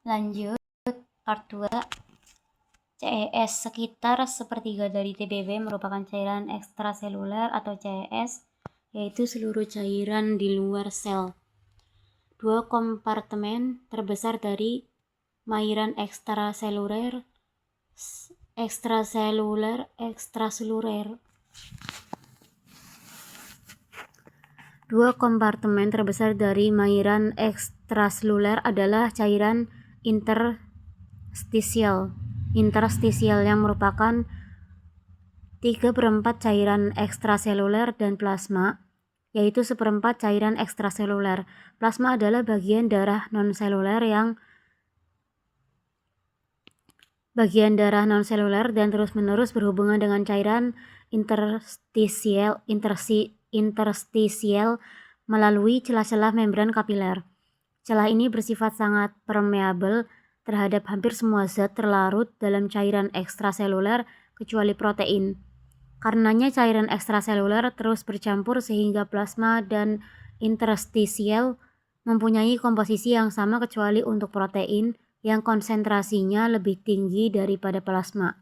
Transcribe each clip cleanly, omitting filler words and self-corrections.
Lanjut, part 2. CES. Sekitar sepertiga dari TBW merupakan cairan ekstraseluler atau CES, yaitu seluruh cairan di luar sel. Dua kompartemen terbesar dari cairan ekstraseluler. Dua kompartemen terbesar dari cairan ekstraseluler adalah cairan interstisial yang merupakan 3/4 cairan ekstraseluler dan plasma, yaitu 1/4 cairan ekstraseluler. Plasma adalah bagian darah non-seluler dan terus-menerus berhubungan dengan cairan interstisial melalui celah-celah membran kapiler. Celah ini bersifat sangat permeabel terhadap hampir semua zat terlarut dalam cairan ekstraseluler kecuali protein. Karenanya cairan ekstraseluler terus bercampur sehingga plasma dan interstisial mempunyai komposisi yang sama kecuali untuk protein yang konsentrasinya lebih tinggi daripada plasma.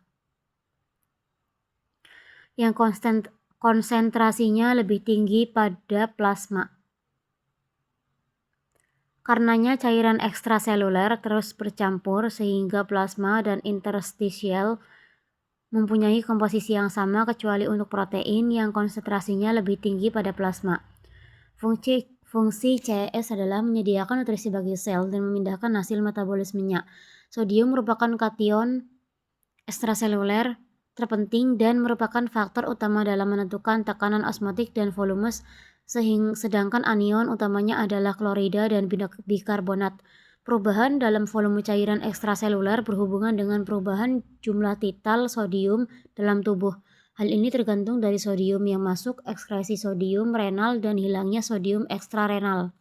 Karenanya cairan ekstraseluler terus bercampur sehingga plasma dan interstisial mempunyai komposisi yang sama kecuali untuk protein yang konsentrasinya lebih tinggi pada plasma. Fungsi CES adalah menyediakan nutrisi bagi sel dan memindahkan hasil metabolismenya. Sodium merupakan kation ekstraseluler terpenting dan merupakan faktor utama dalam menentukan tekanan osmotik dan volume, sedangkan anion utamanya adalah klorida dan bikarbonat. Perubahan dalam volume cairan ekstraseluler berhubungan dengan perubahan jumlah tital sodium dalam tubuh. Hal ini tergantung dari sodium yang masuk, ekskresi sodium renal, dan hilangnya sodium ekstrarenal.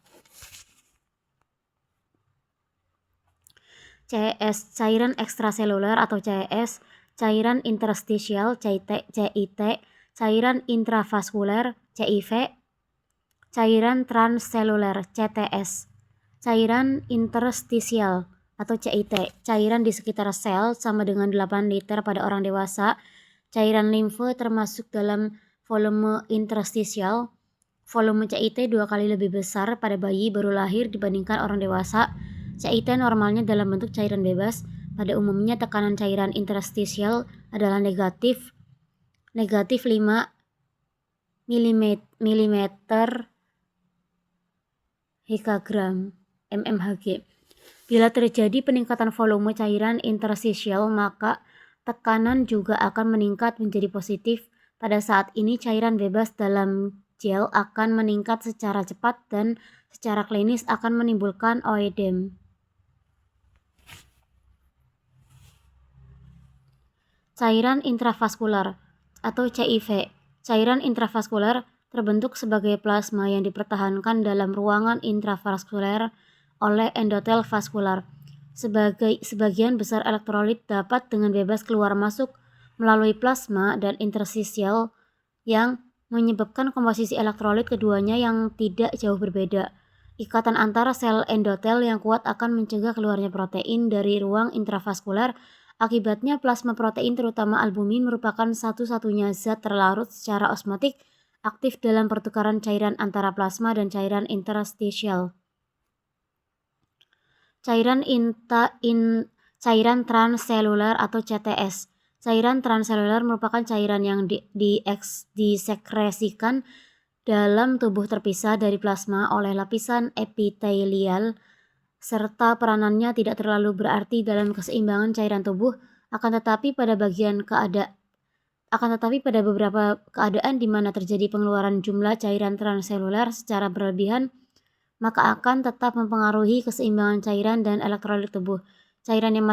CES, cairan ekstraseluler atau CES, cairan interstisial CIT, cairan intravaskuler CIV, cairan transseluler CTS, cairan interstisial atau CIT, cairan di sekitar sel sama dengan 8 liter pada orang dewasa. Cairan limfe termasuk dalam volume interstisial. Volume CIT 2 kali lebih besar pada bayi baru lahir dibandingkan orang dewasa. CIT normalnya dalam bentuk cairan bebas. Pada umumnya tekanan cairan interstisial adalah negatif 5 mm mmHg. Bila terjadi peningkatan volume cairan interstisial, maka tekanan juga akan meningkat menjadi positif. Pada saat ini cairan bebas dalam gel akan meningkat secara cepat dan secara klinis akan menimbulkan oedem. Cairan intravaskular atau CIV. Cairan intravaskular terbentuk sebagai plasma yang dipertahankan dalam ruangan intravaskuler oleh endotel vaskular. Sebagian besar elektrolit dapat dengan bebas keluar masuk melalui plasma dan interstisial yang menyebabkan komposisi elektrolit keduanya yang tidak jauh berbeda. Ikatan antara sel endotel yang kuat akan mencegah keluarnya protein dari ruang intravaskuler. Akibatnya plasma protein terutama albumin merupakan satu-satunya zat terlarut secara osmotik aktif dalam pertukaran cairan antara plasma dan cairan interstisial. Cairan transseluler atau CTS. Cairan transseluler merupakan cairan yang disekresikan dalam tubuh terpisah dari plasma oleh lapisan epitelial, serta peranannya tidak terlalu berarti dalam keseimbangan cairan tubuh, akan tetapi pada beberapa keadaan di mana terjadi pengeluaran jumlah cairan transseluler secara berlebihan, maka akan tetap mempengaruhi keseimbangan cairan dan elektrolit tubuh. Cairan yang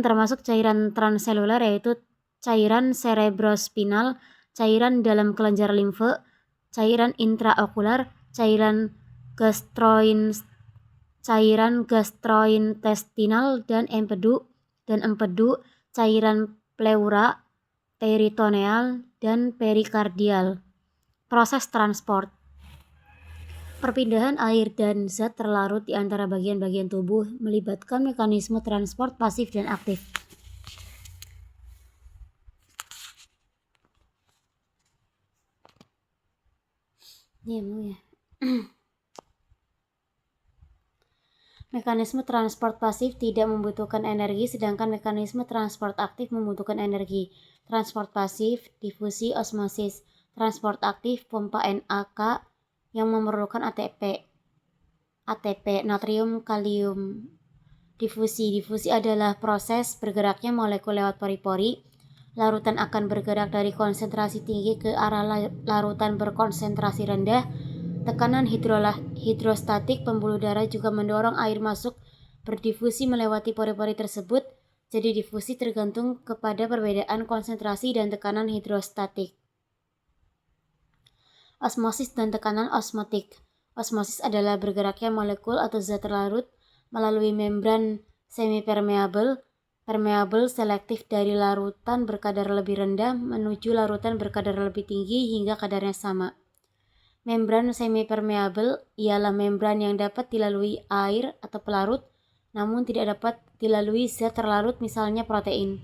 termasuk cairan transseluler yaitu cairan cerebrospinal, cairan dalam kelenjar limfe, cairan intraokular, cairan gastrointestinal dan empedu, cairan pleura, peritoneal, dan perikardial. Proses transport. Perpindahan air dan zat terlarut di antara bagian-bagian tubuh melibatkan mekanisme transport pasif dan aktif. Mekanisme transport pasif tidak membutuhkan energi, sedangkan mekanisme transport aktif membutuhkan energi. Transport pasif, difusi osmosis. Transport aktif, pompa NaK yang memerlukan ATP, natrium kalium. Difusi adalah proses bergeraknya molekul lewat pori-pori. Larutan akan bergerak dari konsentrasi tinggi ke arah larutan berkonsentrasi rendah. Tekanan hidrostatik pembuluh darah juga mendorong air masuk berdifusi melewati pori-pori tersebut. Jadi difusi tergantung kepada perbedaan konsentrasi dan tekanan hidrostatik. Osmosis dan tekanan osmotik. Osmosis adalah bergeraknya molekul atau zat terlarut melalui membran semipermeabel selektif dari larutan berkadar lebih rendah menuju larutan berkadar lebih tinggi hingga kadarnya sama. Membran semipermeabel ialah membran yang dapat dilalui air atau pelarut, namun tidak dapat dilalui zat terlarut misalnya protein.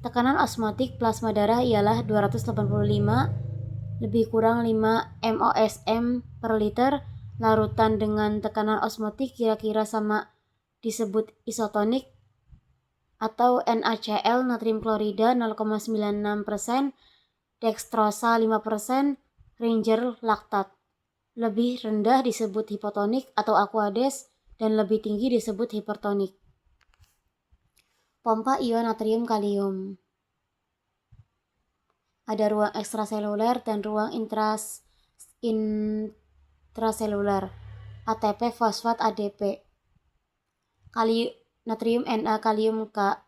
Tekanan osmotik plasma darah ialah 285 lebih kurang 5 mOSM per liter. Larutan dengan tekanan osmotik kira-kira sama disebut isotonik atau NaCl, natrium klorida 0,96%, dekstrosa 5%, Ringer laktat. Lebih rendah disebut hipotonik atau aqueous dan lebih tinggi disebut hipertonik. Pompa ion natrium kalium. Ada ruang ekstraseluler dan ruang intraseluler. ATP fosfat ADP. Natrium Na kalium K.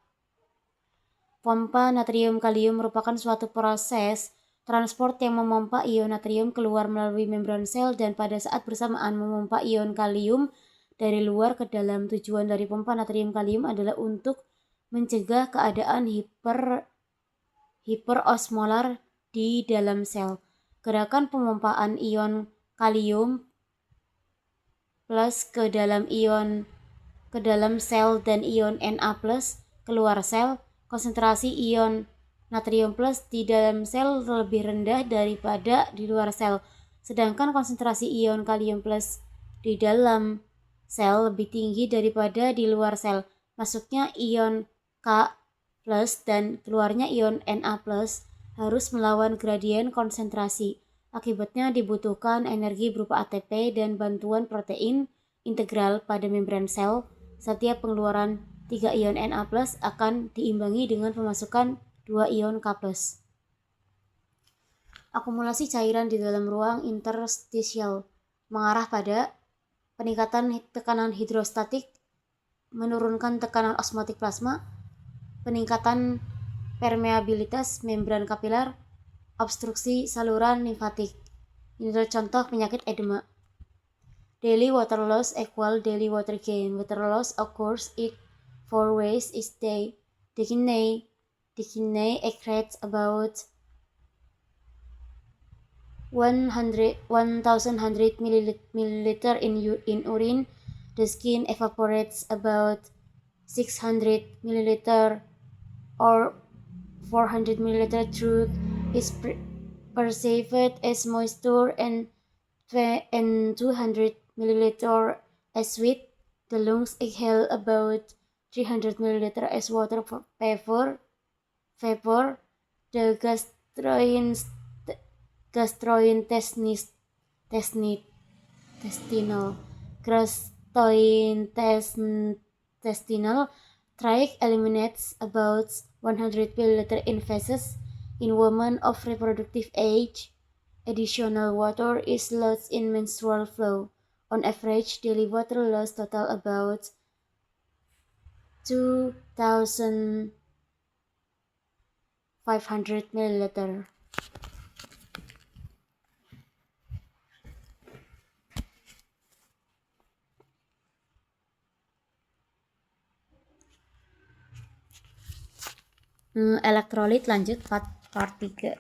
Pompa natrium kalium merupakan suatu proses transport yang memompa ion natrium keluar melalui membran sel dan pada saat bersamaan memompa ion kalium dari luar ke dalam. Tujuan dari pompa natrium kalium adalah untuk mencegah keadaan hiperosmolar di dalam sel. Gerakan pemompaan ion kalium plus ke dalam sel dan ion Na plus keluar sel. Konsentrasi ion natrium plus di dalam sel lebih rendah daripada di luar sel, sedangkan konsentrasi ion kalium plus di dalam sel lebih tinggi daripada di luar sel. Masuknya ion K plus dan keluarnya ion Na plus harus melawan gradien konsentrasi. Akibatnya dibutuhkan energi berupa ATP dan bantuan protein integral pada membran sel. Setiap pengeluaran 3 ion Na plus akan diimbangi dengan pemasukan 2 ion K+. Akumulasi cairan di dalam ruang interstisial mengarah pada peningkatan tekanan hidrostatik, menurunkan tekanan osmotik plasma, peningkatan permeabilitas membran kapiler, obstruksi saluran limfatik. Ini adalah contoh penyakit edema. Daily water loss equal daily water gain. Water loss occurs in 4 ways each day. The kidney excretes about 1,100 milliliter in urine. The skin evaporates about 600 milliliter or 400 milliliter through is perceived as moisture and 200 milliliter as sweat. The lungs exhale about 300 milliliter as water vapor. The gastrointestinal tract eliminates about 100 milliliter in feces. In women of reproductive age, additional water is lost in menstrual flow. On average, daily water loss total about 2,500 milliliter. Elektrolit lanjut part 3.